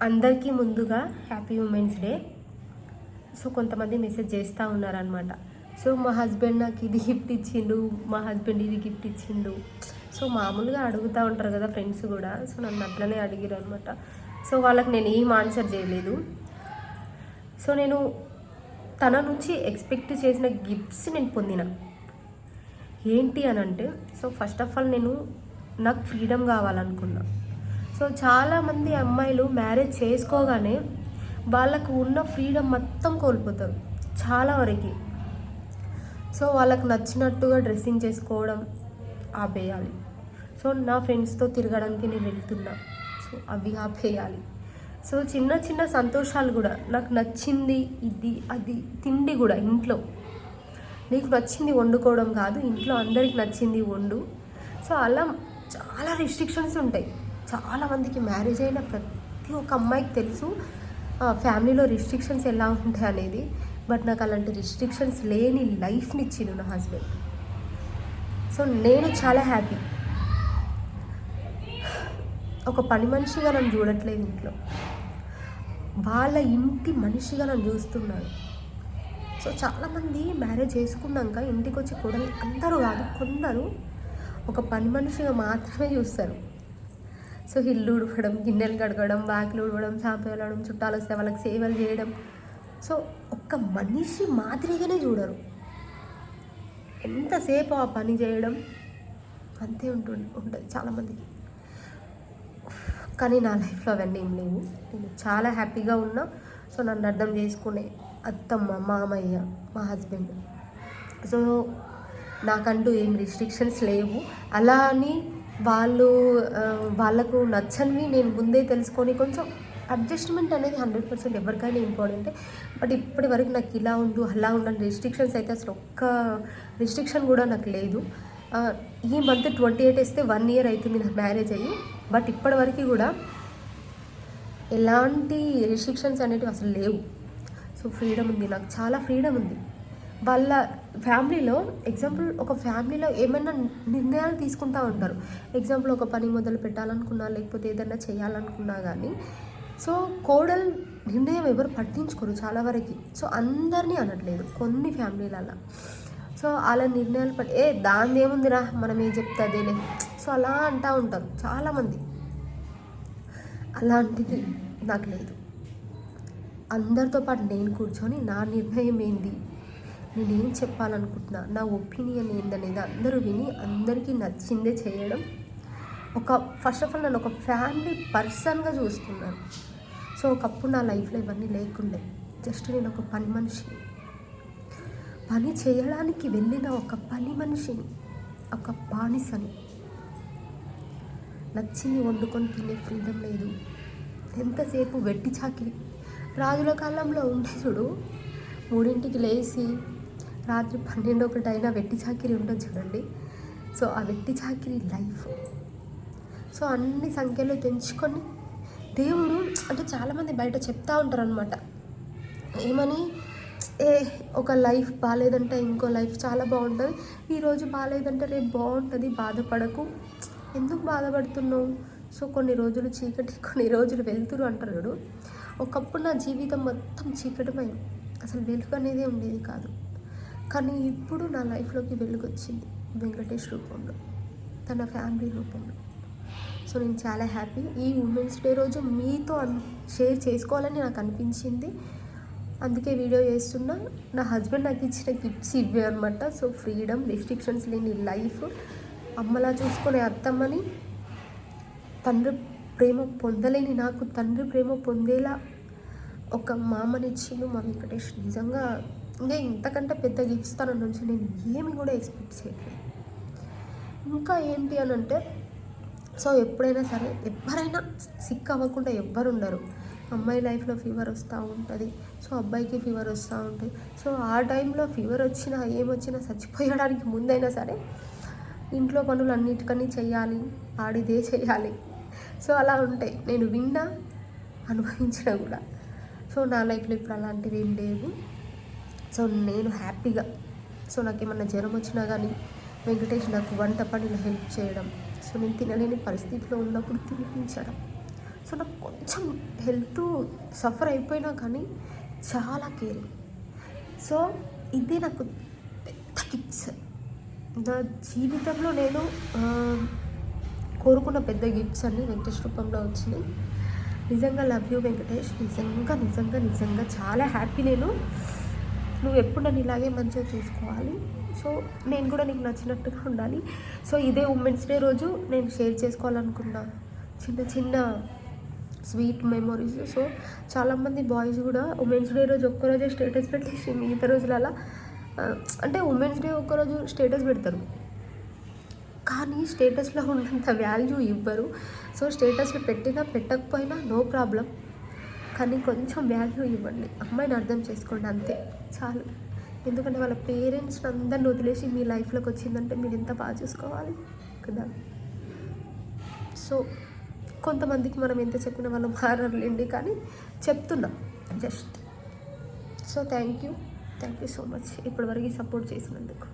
అందరికీ ముందుగా happy women's day. So కొంతమంది మెసేజ్ చేస్తూ ఉన్నారనమాట. సో మా హస్బెండ్ నాకు ఇది గిఫ్ట్ ఇచ్చిండు, మా హస్బెండ్ ఇది గిఫ్ట్ ఇచ్చిండు. సో మామూలుగా అడుగుతూ ఉంటారు కదా ఫ్రెండ్స్ కూడా. సో నన్ను అట్లనే అడిగారు అనమాట. సో వాళ్ళకి నేను ఏం ఆన్సర్ చేయలేదు. సో నేను తన నుంచి ఎక్స్పెక్ట్ చేసిన గిఫ్ట్స్ నేను పొందిన ఏంటి అని అంటే, సో ఫస్ట్ ఆఫ్ ఆల్ నాకు ఫ్రీడమ్ కావాలనుకున్నా. సో చాలామంది అమ్మాయిలు మ్యారేజ్ చేసుకోగానే వాళ్ళకు ఉన్న ఫ్రీడమ్ మొత్తం కోల్పోతారు చాలా వరకు. సో వాళ్ళకు నచ్చినట్టుగా డ్రెస్సింగ్ చేసుకోవడం ఆపేయాలి. సో నా ఫ్రెండ్స్తో తిరగడానికి నేను వెళ్తున్నా, సో అవి ఆపేయాలి. సో చిన్న చిన్న సంతోషాలు కూడా, నాకు నచ్చింది ఇది అది, తిండి కూడా ఇంట్లో నీకు నచ్చింది వండుకోవడం కాదు, ఇంట్లో అందరికి నచ్చింది వండు. సో అలా చాలా రిస్ట్రిక్షన్స్ ఉంటాయి. చాలామందికి మ్యారేజ్ అయిన ప్రతి ఒక్క అమ్మాయికి తెలుసు ఫ్యామిలీలో రిస్ట్రిక్షన్స్ ఎలా ఉంటాయి అనేది. బట్ నాకు అలాంటి రిస్ట్రిక్షన్స్ లేని లైఫ్ని ఇచ్చిండు నా హస్బెండ్. సో నేను చాలా హ్యాపీ. ఒక పని మనిషిగా నన్ను చూడట్లేదు ఇంట్లో, వాళ్ళ ఇంటి మనిషిగా నన్ను చూస్తున్నాడు. సో చాలామంది మ్యారేజ్ చేసుకున్నాక ఇంటికి వచ్చి కూడా అందరూ కాదు, కొందరు ఒక పని మనిషిగా మాత్రమే చూస్తారు. సో ఇల్లు ఉడవడం, గిన్నెలు కడగడం, బ్యాగులు ఉడవడం, షాంపూ వెళ్ళడం, చుట్టాలు వస్తే వాళ్ళకి సేవలు చేయడం. సో ఒక్క మనిషి మాదిరిగానే చూడరు. ఎంతసేపు ఆ పని చేయడం అంతే ఉంటుంది చాలామందికి. కానీ నా లైఫ్లో అవన్నీ ఏం లేవు. నేను చాలా హ్యాపీగా ఉన్నా. సో నన్ను అర్థం చేసుకునే అత్తమ్మ, మామయ్య, మా హస్బెండ్. సో నాకంటూ ఏం రిస్ట్రిక్షన్స్ లేవు. అలా అని వాళ్ళకు నచ్చనివి నేను ముందే తెలుసుకొని కొంచెం అడ్జస్ట్మెంట్ అనేది 100% ఎవరికైనా ఇంపార్టెంటే. బట్ ఇప్పటి వరకు నాకు ఇలా ఉండు అలా ఉండని రిస్ట్రిక్షన్స్ అయితే అసలు ఒక్క రిస్ట్రిక్షన్ కూడా నాకు లేదు. ఈ మంత్ 28 వేస్తే 1 year అవుతుంది నాకు మ్యారేజ్ అయ్యి. బట్ ఇప్పటి వరకు కూడా ఎలాంటి రిస్ట్రిక్షన్స్ అనేటివి అసలు లేవు. సో ఫ్రీడమ్ ఉంది, నాకు చాలా ఫ్రీడమ్ ఉంది. వాళ్ళ ఫ్యామిలీలో ఎగ్జాంపుల్, ఒక ఫ్యామిలీలో ఏమైనా నిర్ణయాలు తీసుకుంటూ ఉంటారు. ఎగ్జాంపుల్ ఒక పని మొదలు పెట్టాలనుకున్నా, లేకపోతే ఏదైనా చేయాలనుకున్నా కానీ, సో కోడలు నిర్ణయం ఎవరు పట్టించుకోరు చాలా వరకు. సో అందరినీ అనట్లేదు, కొన్ని ఫ్యామిలీలలో. సో అలా నిర్ణయాలు దాని ఏముందిరా మనం ఏం చెప్తే అదేలే, సో అలా అంటూ ఉంటారు చాలామంది. అలాంటిది నాకు లేదు. అందరితో పాటు నేను కూర్చొని నా నిర్ణయం ఏంది, నేనేం చెప్పాలనుకుంటున్నా, నా ఒపీనియన్ ఏందనేది అందరూ విని అందరికీ నచ్చిందే చేయడం. ఫస్ట్ ఆఫ్ ఆల్ నన్ను ఒక ఫ్యామిలీ పర్సన్గా చూస్తున్నాను. సో ఒకప్పుడు నా లైఫ్లో ఇవన్నీ లేకుండే. జస్ట్ నేను ఒక పని మనిషిని, పని చేయడానికి వెళ్ళిన ఒక పని మనిషిని, ఒక బానిసని. నచ్చింది వండుకొని తినే ఫ్రీడమ్ లేదు. ఎంతసేపు వెట్టి చాకిరి. రాజుల కాలంలో ఉండే చూడు, 3ంటికి లేచి రాత్రి 12-1 అయినా వెట్టి చాకిరి ఉంటుంది చూడండి. సో ఆ వెట్టి చాకిరి లైఫ్. సో అన్ని సంఖ్యలో పెంచుకొని దేవుడు అంటే చాలామంది బయట చెప్తూ ఉంటారు అనమాట. ఏమని, ఒక లైఫ్ బాగాలేదంటే ఇంకో లైఫ్ చాలా బాగుంటుంది, ఈరోజు బాగాలేదంటే రేపు బాగుంటుంది, బాధపడకు, ఎందుకు బాధపడుతున్నావు. సో కొన్ని రోజులు చీకటి, కొన్ని రోజులు వెలుతురు అంటారు. ఒకప్పుడు నా జీవితం మొత్తం చీకటమైంది, అసలు వెలుగు అనేది ఉండేది కాదు. కానీ ఇప్పుడు నా లైఫ్లోకి వెలుగు వచ్చింది వెంకటేష్ రూపంలో, తన ఫ్యామిలీ రూపంలో. సో నేను చాలా హ్యాపీ. ఈ ఉమెన్స్ డే రోజు మీతో షేర్ చేసుకోవాలని నాకు అనిపించింది, అందుకే వీడియో చేస్తున్నా. నా హస్బెండ్ నాకు ఇచ్చిన గిఫ్ట్స్ ఇవే అనమాట. సో ఫ్రీడమ్, రిస్ట్రిక్షన్స్ లేని లైఫ్, అమ్మలా చూసుకునే అత్తమ్మని, తండ్రి ప్రేమ పొందలేని నాకు తండ్రి ప్రేమ పొందేలా ఒక మామనిచ్చిండు మా వెంకటేష్. నిజంగా ఇంకా ఇంతకంటే పెద్ద గిఫ్ట్స్ తన నుంచి నేను ఏమి కూడా ఎక్స్పెక్ట్ చేయట్లేదు. ఇంకా ఏంటి అని అంటే, సో ఎప్పుడైనా సరే ఎవరైనా సిక్ అవ్వకుండా ఎవ్వరు ఉండరు. అమ్మాయి లైఫ్లో ఫీవర్ వస్తూ ఉంటుంది, సో అబ్బాయికి ఫీవర్ వస్తూ ఉంటుంది. సో ఆ టైంలో ఫీవర్ వచ్చినా ఏమొచ్చినా చచ్చిపోయడానికి ముందైనా సరే ఇంట్లో పనులు అన్నిటికన్నీ చేయాలి, ఆడిదే చేయాలి. సో అలా ఉంటాయి, నేను విన్నా అనుభవించిన కూడా. సో నా లైఫ్లో ఇప్పుడు అలాంటివి ఏం లేవు. సో నేను హ్యాపీగా. సో నాకు ఏమన్నా జ్వరం వచ్చినా కానీ వెంకటేష్ నాకు వంట పనిలో హెల్ప్ చేయడం, సో నేను తినలేని పరిస్థితిలో ఉన్నప్పుడు తినిపించడం. సో నాకు కొంచెం హెల్త్ సఫర్ అయిపోయినా కానీ చాలా కేరింగ్. సో ఇదే నాకు పెద్ద గిఫ్ట్స్ నా జీవితంలో. నేను కోరుకున్న పెద్ద గిఫ్ట్స్ అన్నీ వెంకటేష్ రూపంలో వచ్చినాయి. నిజంగా లవ్ యూ వెంకటేష్. నిజంగా నిజంగా నిజంగా చాలా హ్యాపీ. నువ్వు ఎప్పుడు నన్ను ఇలాగే మంచిగా చూసుకోవాలి. సో నేను కూడా నీకు నచ్చినట్టుగా ఉండాలి. సో ఇదే ఉమెన్స్ డే రోజు నేను షేర్ చేసుకోవాలనుకున్నా చిన్న చిన్న స్వీట్ మెమొరీస్. సో చాలామంది బాయ్స్ కూడా ఉమెన్స్ డే రోజు ఒక్కరోజే స్టేటస్ పెట్టేసి మిగతా రోజులలో అంటే ఉమెన్స్ డే ఒక్కరోజు స్టేటస్ పెడతారు కానీ స్టేటస్లో ఉన్నంత వాల్యూ ఇవ్వరు. సో స్టేటస్లో పెట్టినా పెట్టకపోయినా నో ప్రాబ్లం, కానీ కొంచెం వాల్యూ ఇవ్వండి. అమ్మాయిని అర్థం చేసుకోండి, అంతే చాలు. ఎందుకంటే వాళ్ళ పేరెంట్స్ని అందరిని వదిలేసి మీ లైఫ్లోకి వచ్చిందంటే మీరు ఎంత బాగా చూసుకోవాలి కదా. సో కొంతమందికి మనం ఎంత చెప్పినా వాళ్ళు మారలేండి, కానీ చెప్తున్నాం just. So thank you so much ఇప్పటివరకు సపోర్ట్ చేసినందుకు.